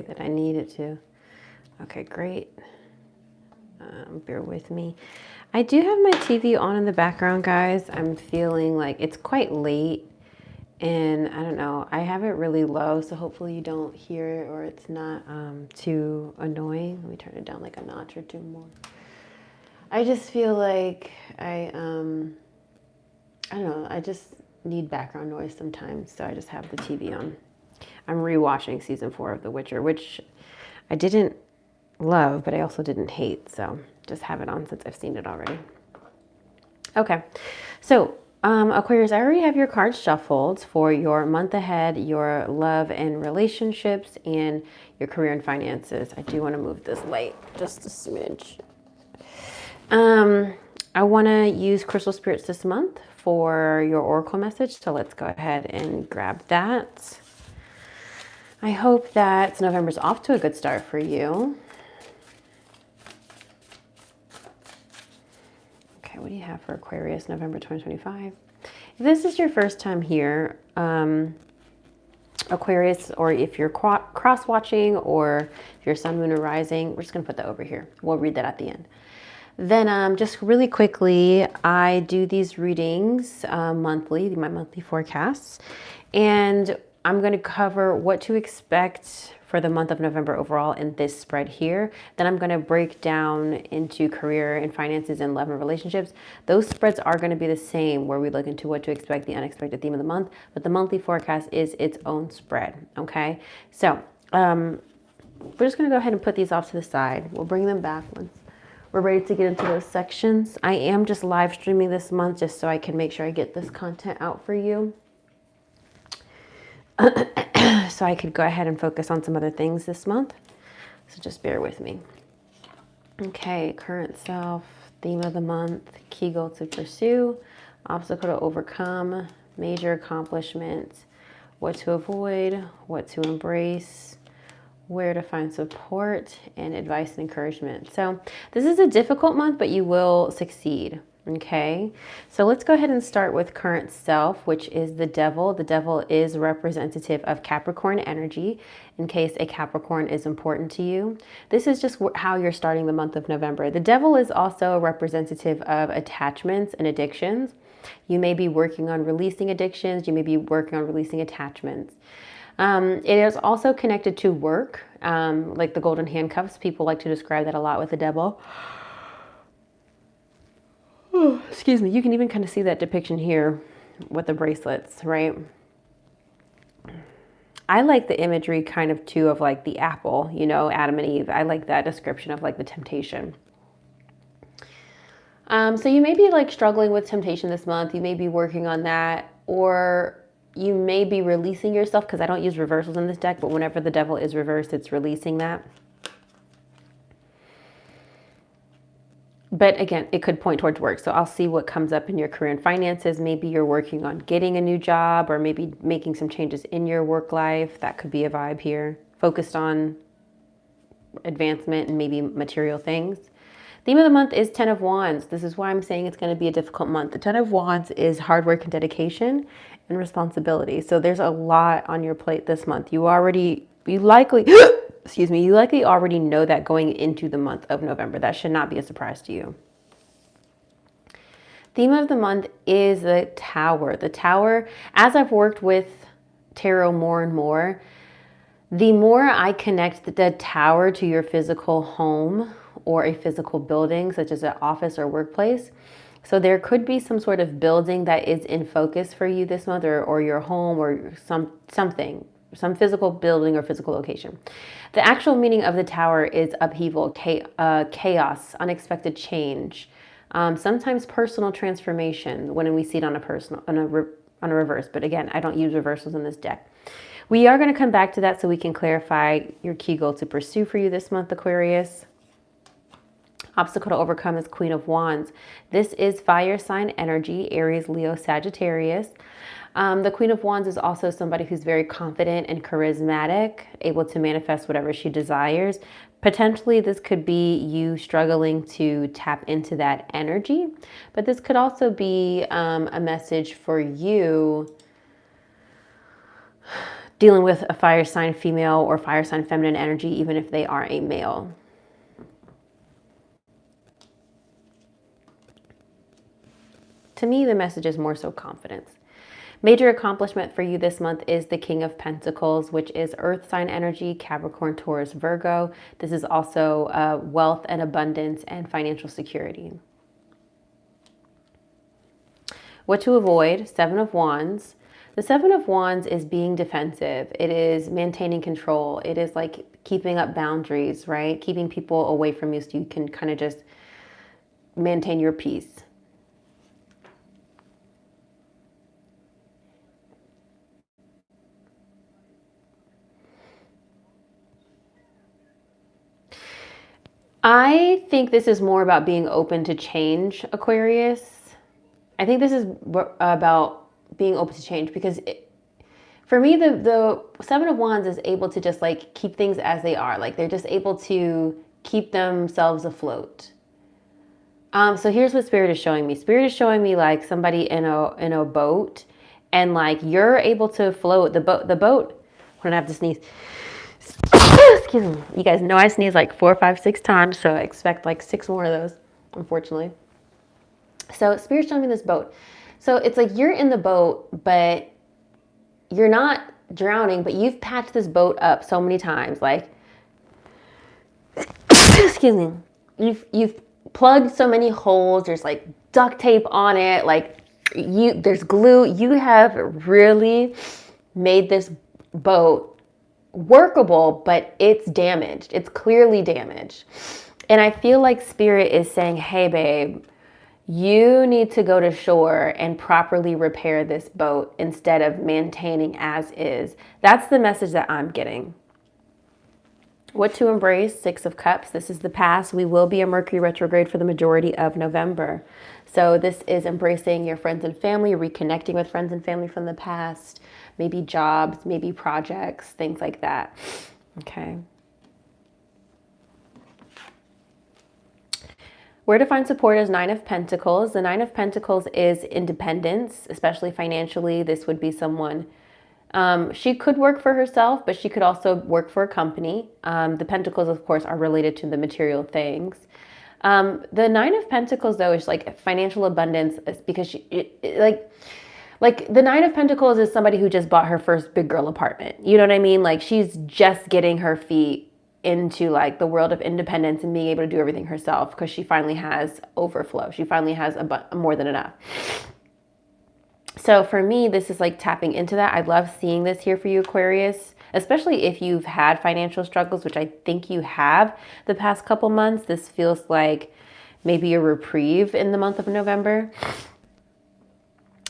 that I need it to. Okay, great. Bear with me. I do have my TV on in the background, guys. I'm feeling like it's quite late. And I don't know, I have it really low, so hopefully you don't hear it or it's not too annoying. Let me turn it down like a notch or two more. I just feel like I don't know, I just need background noise sometimes, so I just have the TV on. I'm rewatching season 4 of The Witcher, which I didn't love, but I also didn't hate, so just have it on since I've seen it already. Okay, so Aquarius, I already have your cards shuffled for your month ahead, your love and relationships, and your career and finances. I do want to move this light just a smidge. I want to use Crystal Spirits this month for your oracle message, so let's go ahead and grab that. I hope that November's off to a good start for you. Okay, what do you have for Aquarius, November 2025? If this is your first time here, Aquarius, or if you're cross-watching, or if you're sun, moon, or rising, we're just going to put that over here. We'll read that at the end. Then just really quickly, I do these readings monthly, my monthly forecasts, and I'm going to cover what to expect for the month of November overall in this spread here. Then I'm going to break down into career and finances and love and relationships. Those spreads are going to be the same, where we look into what to expect, the unexpected theme of the month, but the monthly forecast is its own spread. Okay, so we're just going to go ahead and put these off to the side. We'll bring them back once we're ready to get into those sections. I am just live streaming this month just so I can make sure I get this content out for you. So I could go ahead and focus on some other things this month. So just bear with me. Okay, current self, theme of the month, key goal to pursue, obstacle to overcome, major accomplishment, what to avoid, what to embrace, where to find support, and advice and encouragement. So this is a difficult month, but you will succeed. Okay, so let's go ahead and start with current self, which is the devil. The devil is representative of Capricorn energy, in case a Capricorn is important to you. This is just how you're starting the month of November. The devil is also representative of attachments and addictions. You may be working on releasing addictions. You may be working on releasing attachments. It is also connected to work, like the golden handcuffs. People like to describe that a lot with the devil. Oh, excuse me. You can even kind of see that depiction here with the bracelets, right? I like the imagery kind of too of like the apple, you know, Adam and Eve. I like that description of like the temptation. So you may be like struggling with temptation this month. You may be working on that, or you may be releasing yourself, because I don't use reversals in this deck, but whenever the devil is reversed, it's releasing that. But again, it could point towards work. So I'll see what comes up in your career and finances. Maybe you're working on getting a new job, or maybe making some changes in your work life. That could be a vibe here. Focused on advancement and maybe material things. Theme of the month is 10 of Wands. This is why I'm saying it's going to be a difficult month. The 10 of Wands is hard work and dedication and responsibility. So there's a lot on your plate this month. You likely excuse me, you likely already know that going into the month of November. That should not be a surprise to you. Theme of the month is the Tower. The Tower, as I've worked with tarot more and more, the more I connect the Tower to your physical home or a physical building, such as an office or workplace. So there could be some sort of building that is in focus for you this month, or your home, or something. Some physical building or physical location. The actual meaning of the Tower is upheaval, chaos, unexpected change, sometimes personal transformation when we see it on a reverse. But again, I don't use reversals in this deck. We are going to come back to that so we can clarify your key goal to pursue for you this month, Aquarius. Obstacle to overcome is Queen of Wands. This is fire sign energy, Aries, Leo, Sagittarius. The Queen of Wands is also somebody who's very confident and charismatic, able to manifest whatever she desires. Potentially, this could be you struggling to tap into that energy, but this could also be a message for you dealing with a fire sign female or fire sign feminine energy, even if they are a male. To me, the message is more so confidence. Major accomplishment for you this month is the King of Pentacles, which is earth sign energy, Capricorn, Taurus, Virgo. This is also wealth and abundance and financial security. What to avoid? Seven of Wands. The Seven of Wands is being defensive. It is maintaining control. It is like keeping up boundaries, right? Keeping people away from you so you can kind of just maintain your peace. I think this is more about being open to change, Aquarius. I think this is about being open to change because for me, the Seven of Wands is able to just like keep things as they are. Like they're just able to keep themselves afloat. So here's what Spirit is showing me. Spirit is showing me like somebody in a boat, and like you're able to float the boat. I'm gonna have to sneeze. Excuse me. You guys know I sneeze like 4, 5, 6 times, so I expect like 6 more of those, unfortunately. So Spirit's showing me this boat. So it's like you're in the boat, but you're not drowning, but you've patched this boat up so many times. Like, excuse me. You've plugged so many holes. There's like duct tape on it. Like there's glue. You have really made this boat workable, but it's damaged. It's clearly damaged. And I feel like Spirit is saying, hey, babe, you need to go to shore and properly repair this boat instead of maintaining as is. That's the message that I'm getting. What to embrace? 6 of Cups. This is the past. We will be a Mercury retrograde for the majority of November. So this is embracing your friends and family, reconnecting with friends and family from the past, maybe jobs, maybe projects, things like that. Okay. Where to find support is 9 of Pentacles. The 9 of Pentacles is independence, especially financially. This would be someone, she could work for herself, but she could also work for a company. The Pentacles, of course, are related to the material things. The 9 of Pentacles, though, is like financial abundance because like the 9 of Pentacles is somebody who just bought her first big girl apartment. You know what I mean? Like she's just getting her feet into like the world of independence and being able to do everything herself because she finally has overflow. She finally has more than enough. So for me, this is like tapping into that. I love seeing this here for you, Aquarius, especially if you've had financial struggles, which I think you have the past couple months. This feels like maybe a reprieve in the month of November.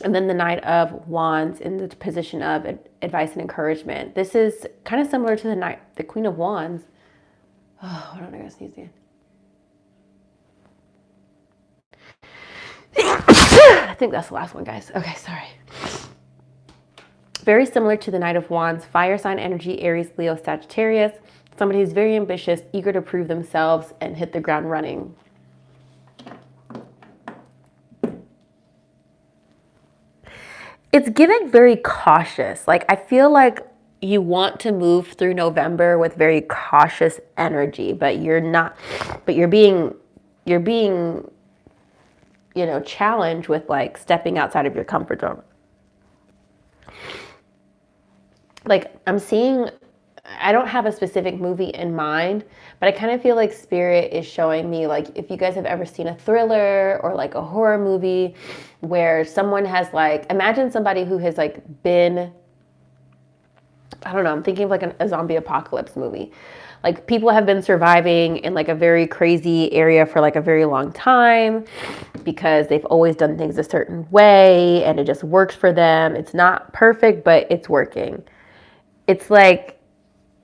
And then the Knight of Wands in the position of advice and encouragement. This is kind of similar to the Queen of Wands. Oh, hold on, I gotta sneeze again. I think that's the last one, guys. Okay, sorry. Very similar to the Knight of Wands, fire sign energy, Aries, Leo, Sagittarius. Somebody who's very ambitious, eager to prove themselves and hit the ground running. It's giving very cautious. Like I feel like you want to move through November with very cautious energy, but you're not, but you're being, you know, challenged with like stepping outside of your comfort zone. Like I'm seeing, I don't have a specific movie in mind, but I kind of feel like Spirit is showing me, like, if you guys have ever seen a thriller or like a horror movie where someone has like, imagine somebody who has like been, I don't know, I'm thinking of like a zombie apocalypse movie. Like people have been surviving in like a very crazy area for like a very long time because they've always done things a certain way and it just works for them. It's not perfect, but it's working. It's like,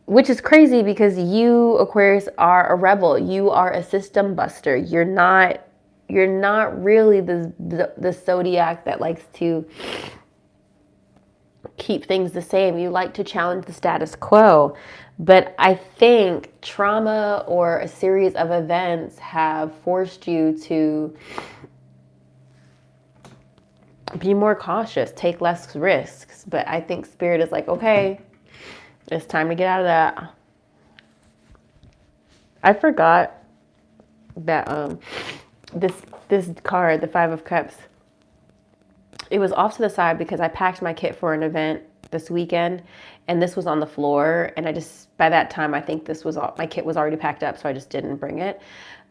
which is crazy because you, Aquarius, are a rebel. You are a system buster. You're not really the zodiac that likes to keep things the same. You like to challenge the status quo. But I think trauma or a series of events have forced you to be more cautious, take less risks. But I think Spirit is like, okay, It's time to get out of that. I forgot that this card, the Five of Cups, it was off to the side because I packed my kit for an event this weekend, and this was on the floor, and I just, by that time, I think this was all, my kit was already packed up, so I just didn't bring it.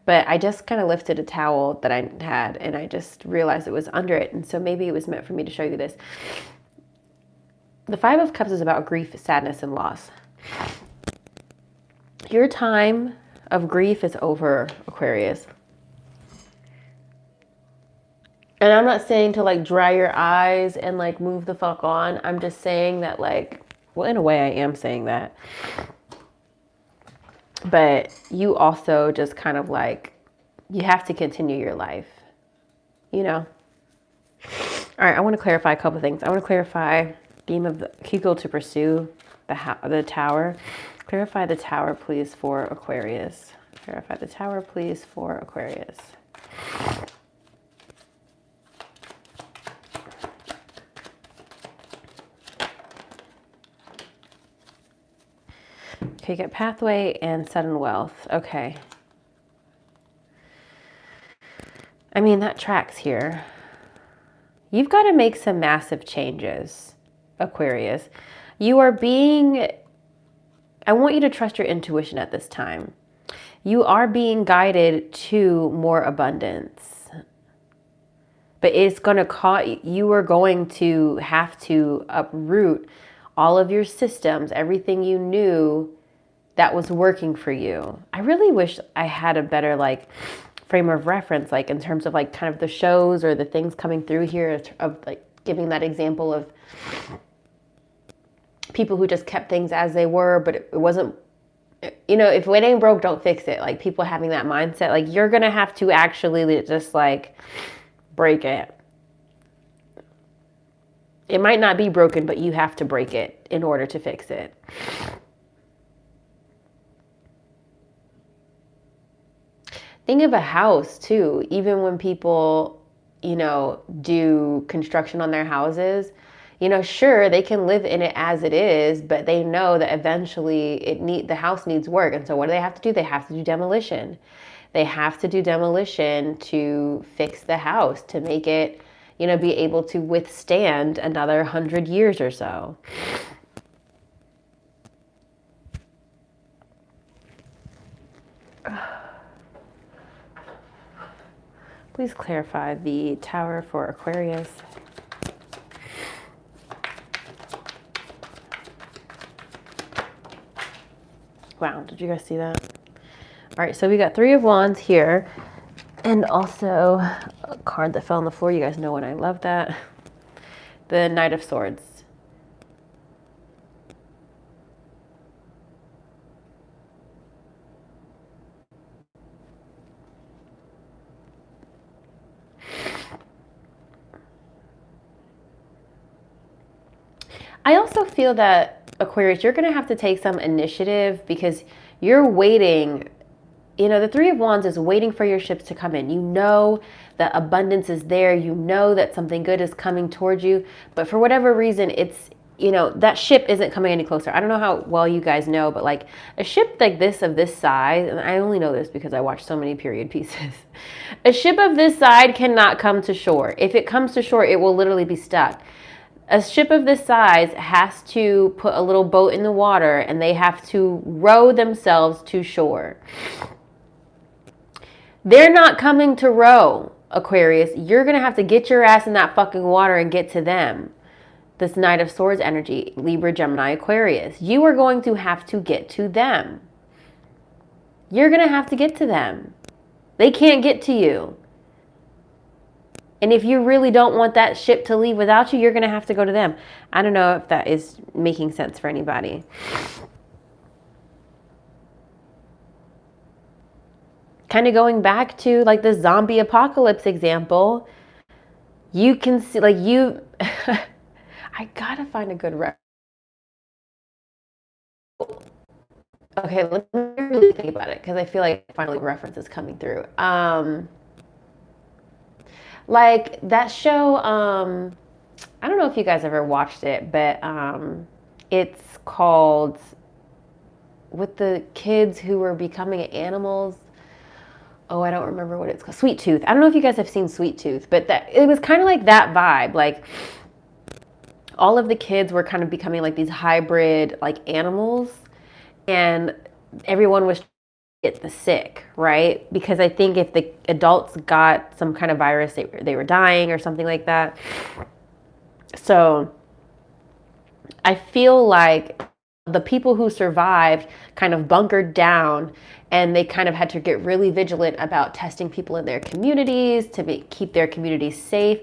But I just kind of lifted a towel that I had, and I just realized it was under it, and so maybe it was meant for me to show you this. The Five of Cups is about grief, sadness, and loss. Your time of grief is over, Aquarius. And I'm not saying to like dry your eyes and like move the fuck on. I'm just saying that like, well, in a way I am saying that. But you also just kind of like, you have to continue your life, you know? All right, I want to clarify a couple of things. I want to clarify theme of the Kegel to pursue the tower. Clarify the tower, please, for Aquarius. Clarify the tower, please, for Aquarius. Okay, get pathway and sudden wealth. Okay. I mean, that tracks here. You've got to make some massive changes, Aquarius. You are being, I want you to trust your intuition at this time. You are being guided to more abundance. But it's going to cause, you are going to have to uproot all of your systems, everything you knew that was working for you. I really wish I had a better like frame of reference, like in terms of like kind of the shows or the things coming through here of like giving that example of people who just kept things as they were, but it wasn't, you know, if it ain't broke, don't fix it. Like people having that mindset, like you're going to have to actually just like break it. It might not be broken, but you have to break it in order to fix it. Think of a house too. Even when people, you know, do construction on their houses, you know, sure, they can live in it as it is, but they know that eventually the house needs work. And so what do they have to do? They have to do demolition. They have to do demolition to fix the house, to make it, you know, be able to withstand another 100 years or so. Please clarify the tower for Aquarius. Wow, did you guys see that? All right, so we got Three of Wands here, and also a card that fell on the floor. You guys know when I love that. The Knight of Swords. I also feel that, Aquarius, you're going to have to take some initiative because you're waiting. You know, the Three of Wands is waiting for your ships to come in. You know that abundance is there. You know that something good is coming towards you. But for whatever reason, it's, you know, that ship isn't coming any closer. I don't know how well you guys know, but like a ship like this, of this size, and I only know this because I watch so many period pieces. A ship of this size cannot come to shore. If it comes to shore, it will literally be stuck. A ship of this size has to put a little boat in the water and they have to row themselves to shore. They're not coming to row, Aquarius. You're going to have to get your ass in that fucking water and get to them. This Knight of Swords energy, Libra, Gemini, Aquarius. You are going to have to get to them. You're going to have to get to them. They can't get to you. And if you really don't want that ship to leave without you, you're going to have to go to them. I don't know if that is making sense for anybody. Kind of going back to like the zombie apocalypse example, you can see like you, I got to find a good reference. Okay, let me really think about it because I feel like finally reference is coming through. Like that show, I don't know if you guys ever watched it, but It's called, with the kids who were becoming animals. Oh, I don't remember what it's called. Sweet Tooth. I don't know if you guys have seen Sweet Tooth, but it was kind of like that vibe. Like all of the kids were kind of becoming like these hybrid like animals, and everyone was get the sick, right? Because I think if the adults got some kind of virus, they were dying or something like that. So I feel like the people who survived kind of bunkered down, and they kind of had to get really vigilant about testing people in their communities to keep their communities safe.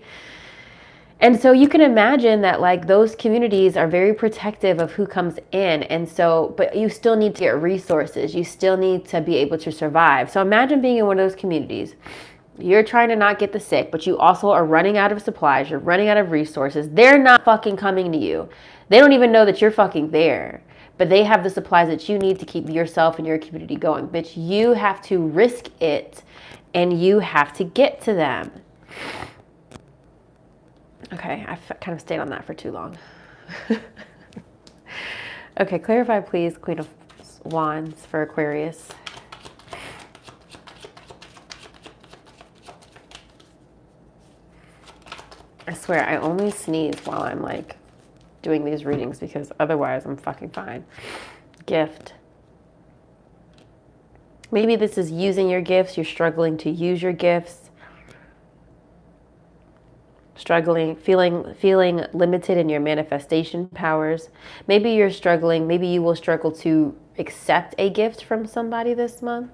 And so you can imagine that like those communities are very protective of who comes in. And so, but you still need to get resources. You still need to be able to survive. So imagine being in one of those communities. You're trying to not get the sick, but you also are running out of supplies. You're running out of resources. They're not fucking coming to you. They don't even know that you're fucking there, but they have the supplies that you need to keep yourself and your community going. Bitch, you have to risk it, and you have to get to them. Okay, I kind of stayed on that for too long. Okay, clarify please, Queen of Wands for Aquarius. I swear, I only sneeze while I'm like doing these readings because otherwise I'm fucking fine. Gift. Maybe this is using your gifts. You're struggling to use your gifts. Struggling, feeling limited in your manifestation powers. Maybe you're struggling. Maybe you will struggle to accept a gift from somebody this month.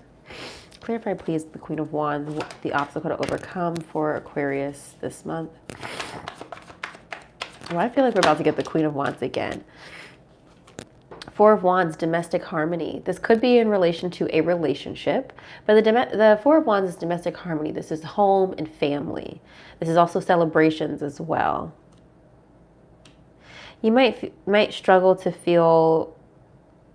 Clarify, please, the Queen of Wands, the obstacle to overcome for Aquarius this month. Well, I feel like we're about to get the Queen of Wands again. Four of Wands, domestic harmony. This could be in relation to a relationship, but the Four of Wands is domestic harmony. This is home and family. This is also celebrations as well. You might struggle to feel,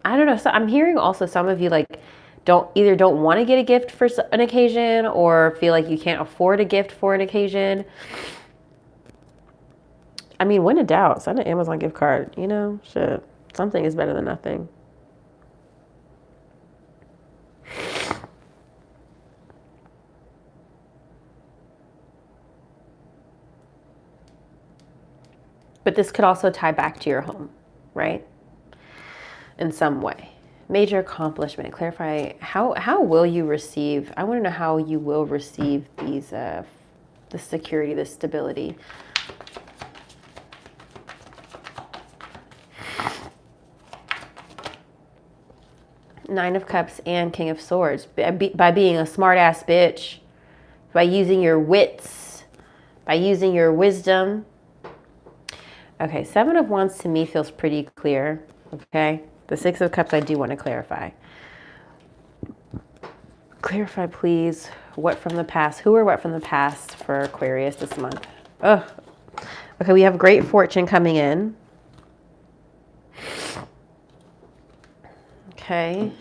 I don't know. So I'm hearing also some of you like don't want to get a gift for an occasion, or feel like you can't afford a gift for an occasion. I mean, when in doubt, send an Amazon gift card. You know, shit. Something is better than nothing. But this could also tie back to your home, right? In some way. Major accomplishment. Clarify, how will you receive, I want to know how you will receive these, the security, the stability. Nine of Cups and King of Swords. By being a smart ass bitch, by using your wits, by using your wisdom. Okay, Seven of Wands to me feels pretty clear. Okay, the Six of Cups I do want to clarify. Clarify, please, what from the past? Who or what from the past for Aquarius this month? Oh, okay, we have great fortune coming in. Okay.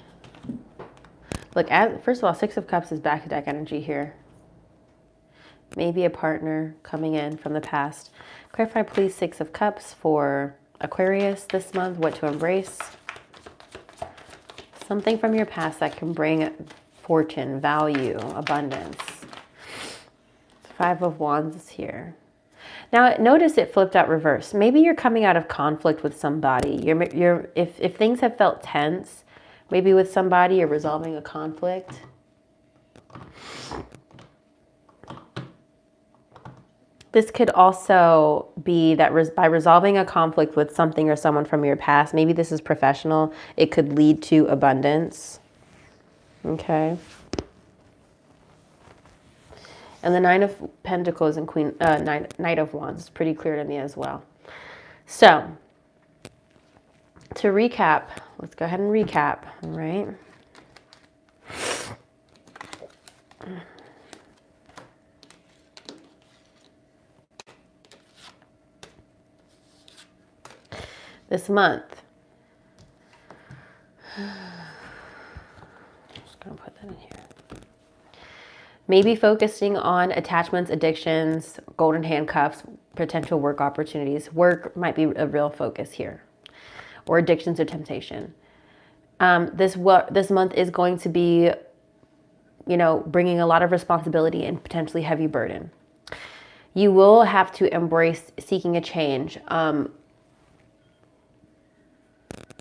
Look, first of all, Six of Cups is back to deck energy here. Maybe a partner coming in from the past. Clarify, please, Six of Cups for Aquarius this month. What to embrace. Something from your past that can bring fortune, value, abundance. Five of Wands is here. Now, notice it flipped out reverse. Maybe you're coming out of conflict with somebody. If things have felt tense, maybe with somebody, you're resolving a conflict. This could also be that by resolving a conflict with something or someone from your past, maybe this is professional, it could lead to abundance. Okay. And the Nine of Pentacles and Knight of Wands is pretty clear to me as well. So, to recap, let's go ahead and recap, all right? This month, just gonna put that in here. Maybe focusing on attachments, addictions, golden handcuffs, potential work opportunities. Work might be a real focus here. or addictions or temptation. This month is going to be, bringing a lot of responsibility and potentially heavy burden. You will have to embrace seeking a change,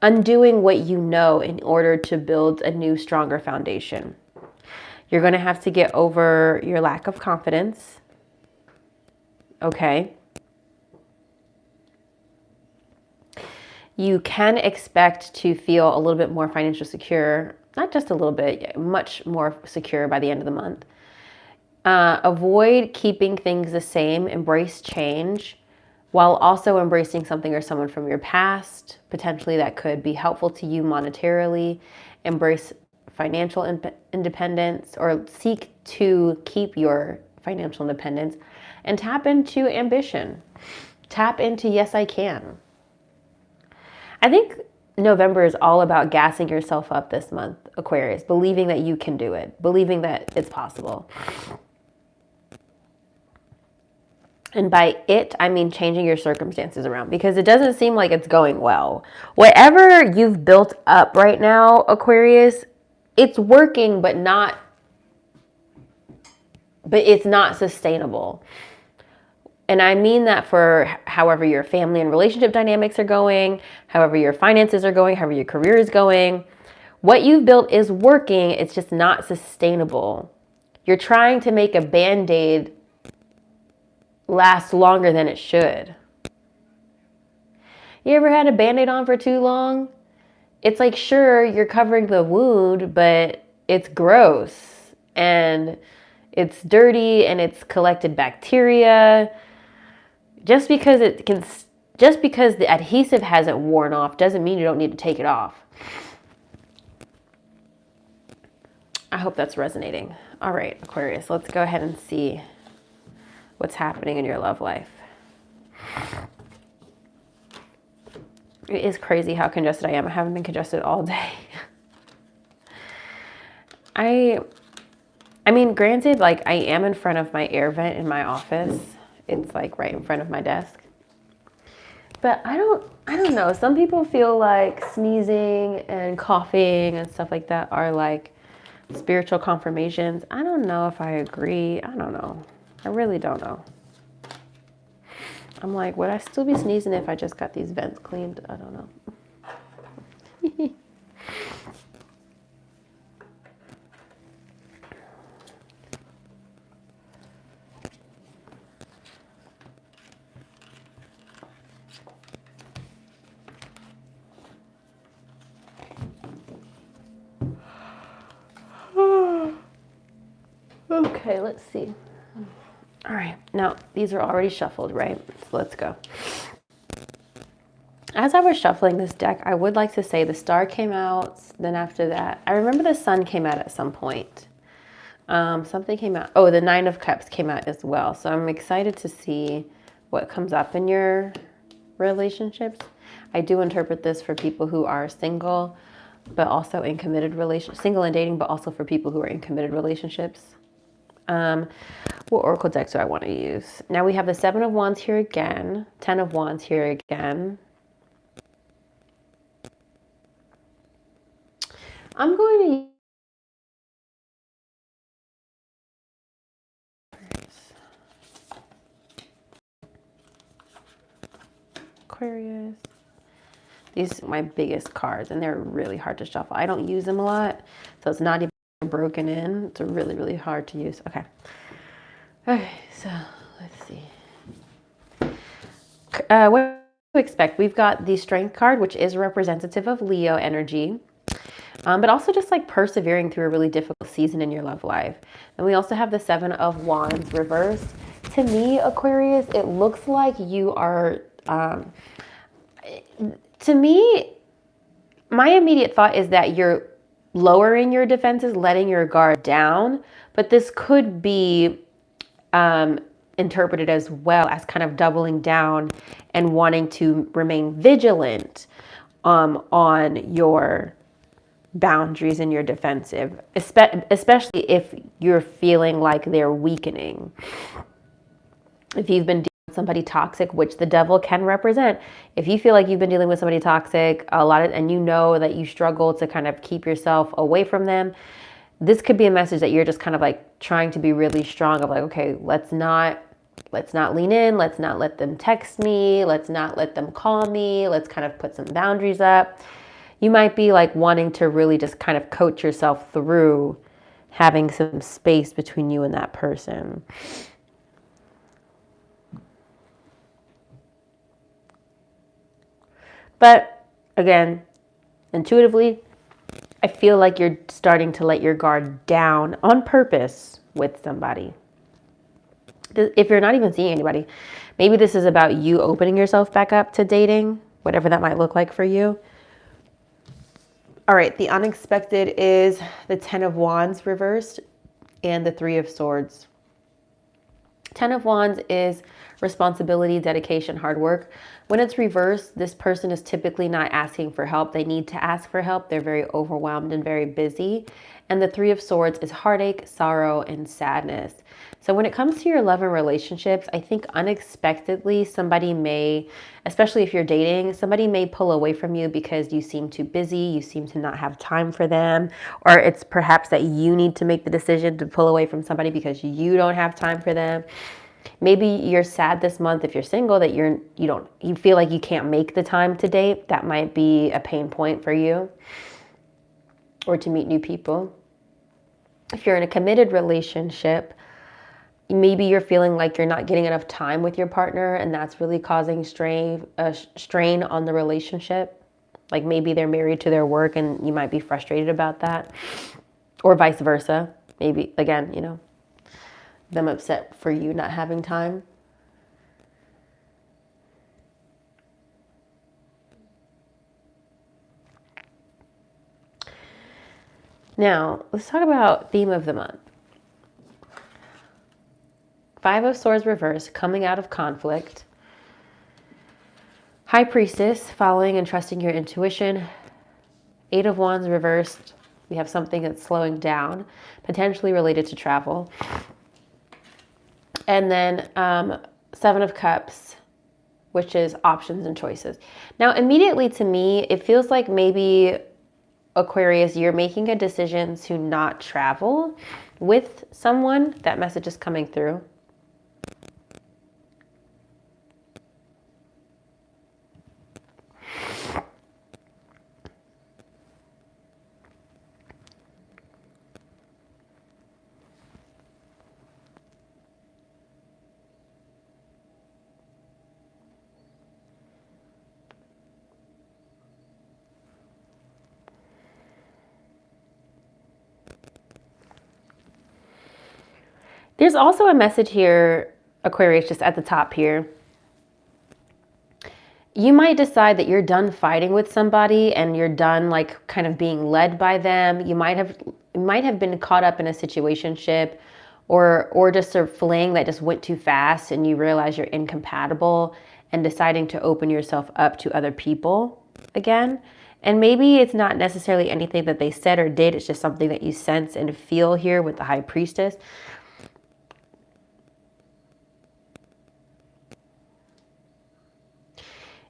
undoing what you know in order to build a new, stronger foundation. You're going to have to get over your lack of confidence. Okay. You can expect to feel a little bit more financially secure, not just a little bit, much more secure by the end of the month. Avoid keeping things the same, embrace change, while also embracing something or someone from your past, potentially that could be helpful to you monetarily. Embrace financial independence, or seek to keep your financial independence, and tap into ambition. Tap into yes, I can. I think November is all about gassing yourself up this month, Aquarius, believing that you can do it, believing that it's possible. And by it, I mean changing your circumstances around, because it doesn't seem like it's going well. Whatever you've built up right now, Aquarius, it's working, but it's not sustainable. And I mean that for however your family and relationship dynamics are going, however your finances are going, however your career is going. What you've built is working, it's just not sustainable. You're trying to make a Band-Aid last longer than it should. You ever had a Band-Aid on for too long? It's like, sure, you're covering the wound, but it's gross and it's dirty and it's collected bacteria. Just because the adhesive hasn't worn off doesn't mean you don't need to take it off. I hope that's resonating. All right, Aquarius, let's go ahead and see what's happening in your love life. It is crazy how congested I am. I haven't been congested all day. I mean, granted, like, I am in front of my air vent in my office. It's like right in front of my desk. But I don't know. Some people feel like sneezing and coughing and stuff like that are like spiritual confirmations. I don't know if I agree. I don't know. I really don't know. I'm like, would I still be sneezing if I just got these vents cleaned? I don't know. Okay, let's see. All right, now these are already shuffled, right? So let's go. As I was shuffling this deck, I would like to say the star came out. Then after that, I remember the sun came out at some point. Something came out. Oh, the 9 of Cups came out as well. So I'm excited to see what comes up in your relationships. I do interpret this for people who are single, but also in committed relationships, single and dating, but also for people who are in committed relationships. What oracle decks do I want to use? Now we have the 7 of Wands here again, 10 of Wands here again. I'm going to Aquarius. These are my biggest cards, and they're really hard to shuffle. I don't use them a lot, so it's not even broken in. It's really, really hard to use. Okay. Okay, so let's see. What to expect? We've got the Strength card, which is representative of Leo energy, but also just like persevering through a really difficult season in your love life. And we also have the 7 of Wands reversed. To me, Aquarius, it looks like you are, to me, my immediate thought is that you're lowering your defenses, letting your guard down, but this could be interpreted as well as kind of doubling down and wanting to remain vigilant on your boundaries and your defensive, especially if you're feeling like they're weakening. If you've been dealing somebody toxic, which the devil can represent. If you feel like you've been dealing with somebody toxic and you know that you struggle to kind of keep yourself away from them, this could be a message that you're just kind of like trying to be really strong of like, okay, let's not lean in. Let's not let them text me. Let's not let them call me. Let's kind of put some boundaries up. You might be like wanting to really just kind of coach yourself through having some space between you and that person. But again, intuitively, I feel like you're starting to let your guard down on purpose with somebody. If you're not even seeing anybody, maybe this is about you opening yourself back up to dating, whatever that might look like for you. All right, the unexpected is the 10 of Wands reversed and the 3 of Swords. 10 of Wands is responsibility, dedication, hard work. When it's reversed, this person is typically not asking for help. They need to ask for help. They're very overwhelmed and very busy. And the 3 of Swords is heartache, sorrow, and sadness. So when it comes to your love and relationships, I think unexpectedly somebody may, especially if you're dating, somebody may pull away from you because you seem too busy, you seem to not have time for them, or it's perhaps that you need to make the decision to pull away from somebody because you don't have time for them. Maybe you're sad this month if you're single that you feel like you can't make the time to date. That might be a pain point for you, or to meet new people. If you're in a committed relationship, maybe you're feeling like you're not getting enough time with your partner, and that's really causing strain on the relationship. Like maybe they're married to their work and you might be frustrated about that, or vice versa. Maybe, again, them upset for you not having time. Now, let's talk about theme of the month. 5 of Swords reversed, coming out of conflict. High Priestess, following and trusting your intuition. 8 of Wands reversed. We have something that's slowing down, potentially related to travel. And then 7 of Cups, which is options and choices. Now, immediately to me, it feels like maybe, Aquarius, you're making a decision to not travel with someone. That message is coming through. There's also a message here, Aquarius, just at the top here. You might decide that you're done fighting with somebody and you're done like kind of being led by them. You might have been caught up in a situationship or just a fling that just went too fast and you realize you're incompatible and deciding to open yourself up to other people again. And maybe it's not necessarily anything that they said or did. It's just something that you sense and feel here with the High Priestess.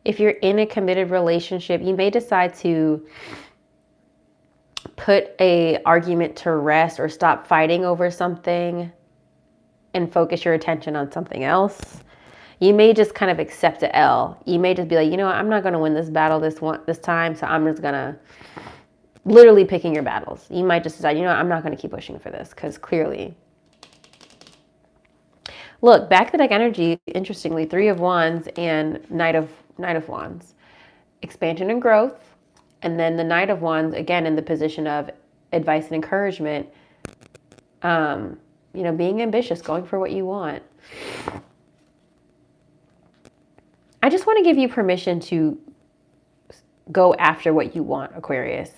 If you're in a committed relationship, you may decide to put an argument to rest or stop fighting over something and focus your attention on something else. You may just kind of accept an L. You may just be like, I'm not going to win this battle this time, so I'm just going to literally picking your battles. You might just decide, I'm not going to keep pushing for this because clearly. Look, back to deck energy, interestingly, 3 of Wands and Knight of Wands. Expansion and growth. And then the Knight of Wands, again, in the position of advice and encouragement. Being ambitious, going for what you want. I just want to give you permission to go after what you want, Aquarius.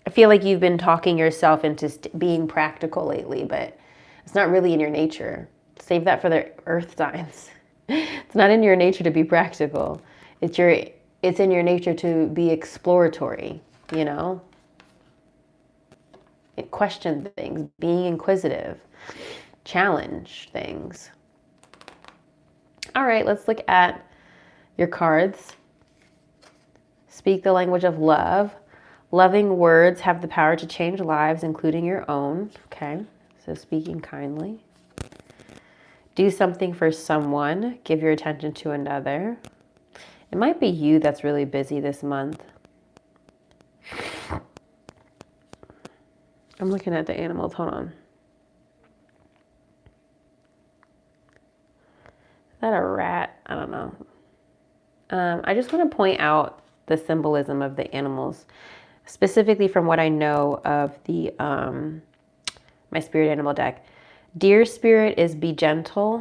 I feel like you've been talking yourself into being practical lately, but it's not really in your nature. Save that for the earth signs. It's not in your nature to be practical. It's in your nature to be exploratory, Question things, being inquisitive. challenge things. All right, let's look at your cards. Speak the language of love. Loving words have the power to change lives, including your own. Okay, so speaking kindly. Do something for someone. Give your attention to another. It might be you that's really busy this month. I'm looking at the animals. Hold on. Is that a rat? I don't know. I just want to point out the symbolism of the animals, specifically from what I know of the my spirit animal deck. Deer spirit is be gentle